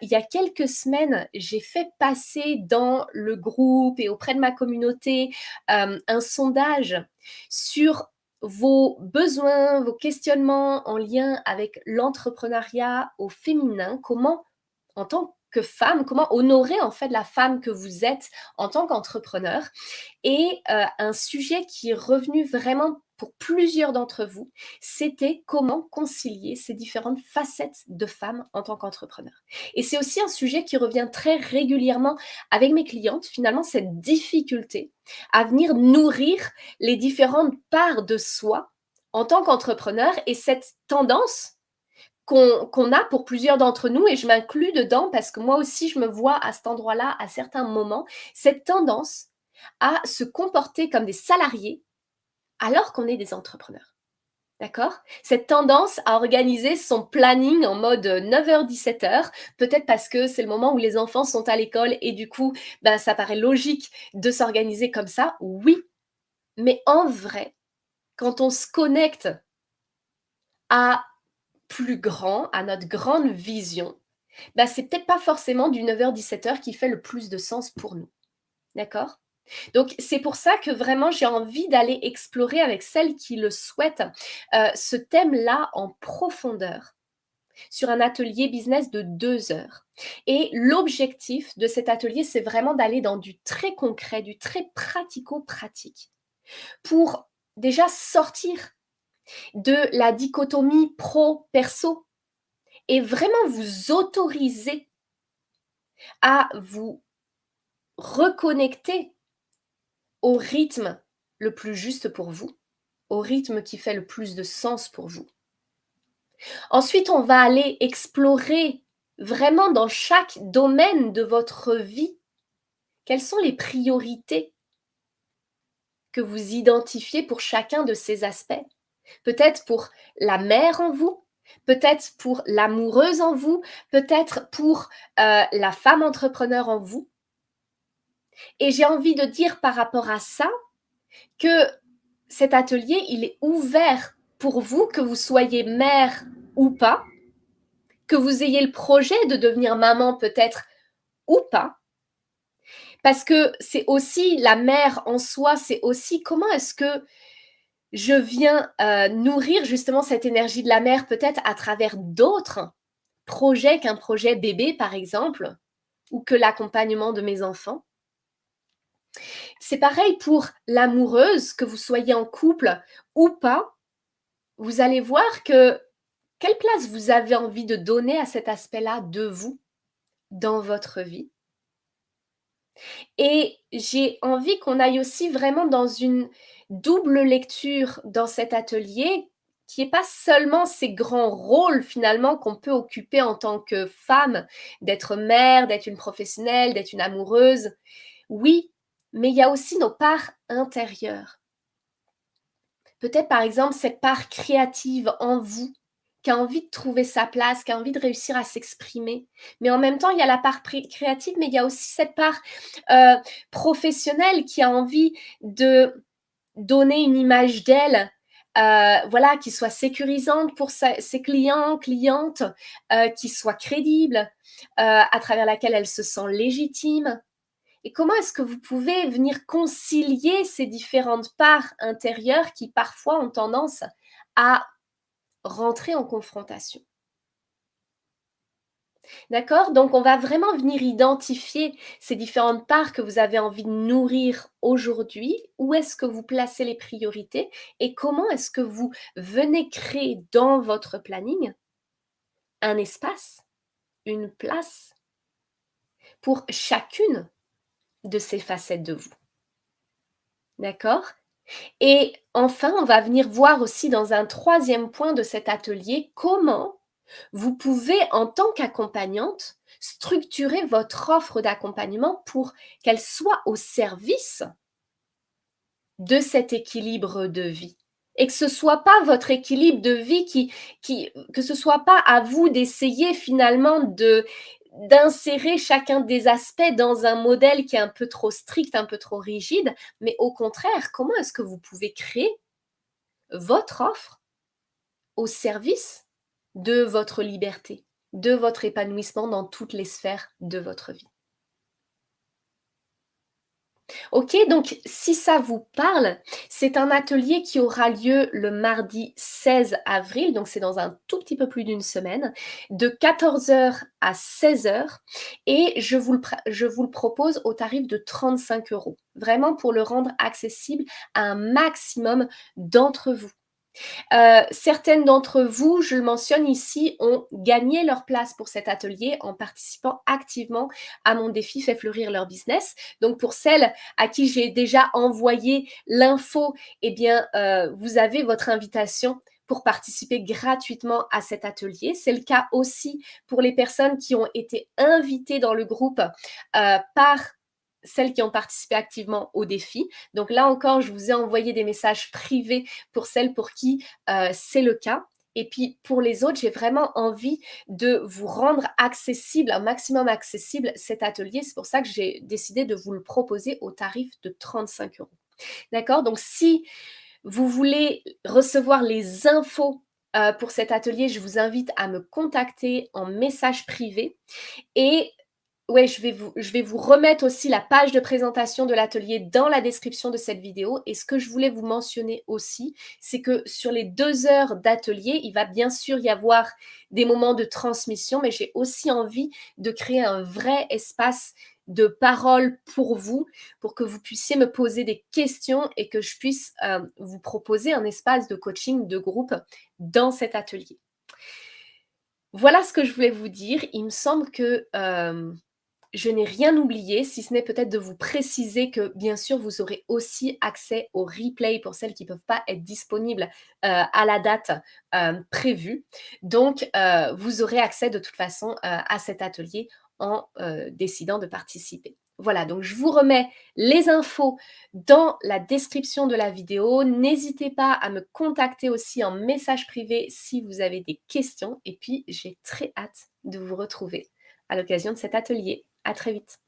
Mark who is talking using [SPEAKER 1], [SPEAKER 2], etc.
[SPEAKER 1] Il y a quelques semaines, j'ai fait passer dans le groupe et auprès de ma communauté, un sondage sur vos besoins, vos questionnements en lien avec l'entrepreneuriat au féminin. Comment, en tant que femme, comment honorer en fait la femme que vous êtes en tant qu'entrepreneur? Et un sujet qui est revenu vraiment pour plusieurs d'entre vous, c'était comment concilier ces différentes facettes de femme en tant qu'entrepreneur. Et c'est aussi un sujet qui revient très régulièrement avec mes clientes, finalement, cette difficulté à venir nourrir les différentes parts de soi en tant qu'entrepreneur et cette tendance qu'on a pour plusieurs d'entre nous, et je m'inclus dedans parce que moi aussi je me vois à cet endroit-là à certains moments, cette tendance à se comporter comme des salariés alors qu'on est des entrepreneurs. D'accord? Cette tendance à organiser son planning en mode 9h-17h, peut-être parce que c'est le moment où les enfants sont à l'école et du coup, ben, ça paraît logique de s'organiser comme ça, oui. Mais en vrai, quand on se connecte à plus grand, à notre grande vision, bah, c'est peut-être pas forcément du 9h-17h qui fait le plus de sens pour nous. D'accord? Donc, c'est pour ça que vraiment j'ai envie d'aller explorer avec celles qui le souhaitent, ce thème-là en profondeur sur un atelier business de 2 heures. Et l'objectif de cet atelier, c'est vraiment d'aller dans du très concret, du très pratico-pratique pour déjà sortir de la dichotomie pro-perso et vraiment vous autoriser à vous reconnecter au rythme le plus juste pour vous, au rythme qui fait le plus de sens pour vous. Ensuite, on va aller explorer vraiment dans chaque domaine de votre vie quelles sont les priorités que vous identifiez pour chacun de ces aspects. Peut-être pour la mère en vous, peut-être pour l'amoureuse en vous, peut-être pour la femme entrepreneur en vous. Et j'ai envie de dire par rapport à ça que cet atelier, il est ouvert pour vous, que vous soyez mère ou pas, que vous ayez le projet de devenir maman peut-être ou pas, parce que c'est aussi la mère en soi, c'est aussi comment est-ce que je viens nourrir justement cette énergie de la mère peut-être à travers d'autres projets qu'un projet bébé par exemple, ou que l'accompagnement de mes enfants. C'est pareil pour l'amoureuse, que vous soyez en couple ou pas, vous allez voir que quelle place vous avez envie de donner à cet aspect-là de vous dans votre vie. Et j'ai envie qu'on aille aussi vraiment dans une double lecture dans cet atelier, qui est pas seulement ces grands rôles finalement qu'on peut occuper en tant que femme, d'être mère, d'être une professionnelle, d'être une amoureuse. Oui, mais il y a aussi nos parts intérieures. Peut-être par exemple cette part créative en vous, qui a envie de trouver sa place, qui a envie de réussir à s'exprimer. Mais en même temps, il y a la part créative, mais il y a aussi cette part euh, professionnelle qui a envie de donner une image d'elle, voilà, qui soit sécurisante pour ses clients, clientes, qui soit crédible, à travers laquelle elle se sent légitime. Et comment est-ce que vous pouvez venir concilier ces différentes parts intérieures qui parfois ont tendance à rentrer en confrontation? D'accord? Donc on va vraiment venir identifier ces différentes parts que vous avez envie de nourrir aujourd'hui. Où est-ce que vous placez les priorités et comment est-ce que vous venez créer dans votre planning un espace, une place pour chacune de ces facettes de vous. D'accord? Et enfin, on va venir voir aussi dans un troisième point de cet atelier comment vous pouvez, en tant qu'accompagnante, structurer votre offre d'accompagnement pour qu'elle soit au service de cet équilibre de vie. Et que ce soit pas votre équilibre de vie que ce soit pas à vous d'essayer finalement d'insérer chacun des aspects dans un modèle qui est un peu trop strict, un peu trop rigide, mais au contraire, comment est-ce que vous pouvez créer votre offre au service de votre liberté? de votre épanouissement dans toutes les sphères de votre vie. OK, donc si ça vous parle, c'est un atelier qui aura lieu le mardi 16 avril, donc c'est dans un tout petit peu plus d'une semaine, de 14 heures à 16 heures, et je vous le propose au tarif de 35 €, vraiment pour le rendre accessible à un maximum d'entre vous. Certaines d'entre vous, je le mentionne ici, ont gagné leur place pour cet atelier en participant activement à mon défi Fais fleurir leur business. Donc pour celles à qui j'ai déjà envoyé l'info, eh bien, vous avez votre invitation pour participer gratuitement à cet atelier. C'est le cas aussi pour les personnes qui ont été invitées dans le groupe par celles qui ont participé activement au défi. Donc là encore, je vous ai envoyé des messages privés pour celles pour qui c'est le cas. Et puis pour les autres, j'ai vraiment envie de vous rendre accessible, un maximum accessible cet atelier. C'est pour ça que j'ai décidé de vous le proposer au tarif de 35 €. D'accord? Donc si vous voulez recevoir les infos pour cet atelier, je vous invite à me contacter en message privé. Et ouais, je vais vous remettre aussi la page de présentation de l'atelier dans la description de cette vidéo. Et ce que je voulais vous mentionner aussi, c'est que sur les 2 heures d'atelier, il va bien sûr y avoir des moments de transmission, mais j'ai aussi envie de créer un vrai espace de parole pour vous, pour que vous puissiez me poser des questions et que je puisse vous proposer un espace de coaching de groupe dans cet atelier. Voilà ce que je voulais vous dire. Il me semble que je n'ai rien oublié, si ce n'est peut-être de vous préciser que, bien sûr, vous aurez aussi accès au replay pour celles qui ne peuvent pas être disponibles à la date prévue. Donc, vous aurez accès de toute façon à cet atelier en décidant de participer. Voilà, donc je vous remets les infos dans la description de la vidéo. N'hésitez pas à me contacter aussi en message privé si vous avez des questions. Et puis, j'ai très hâte de vous retrouver à l'occasion de cet atelier. À très vite.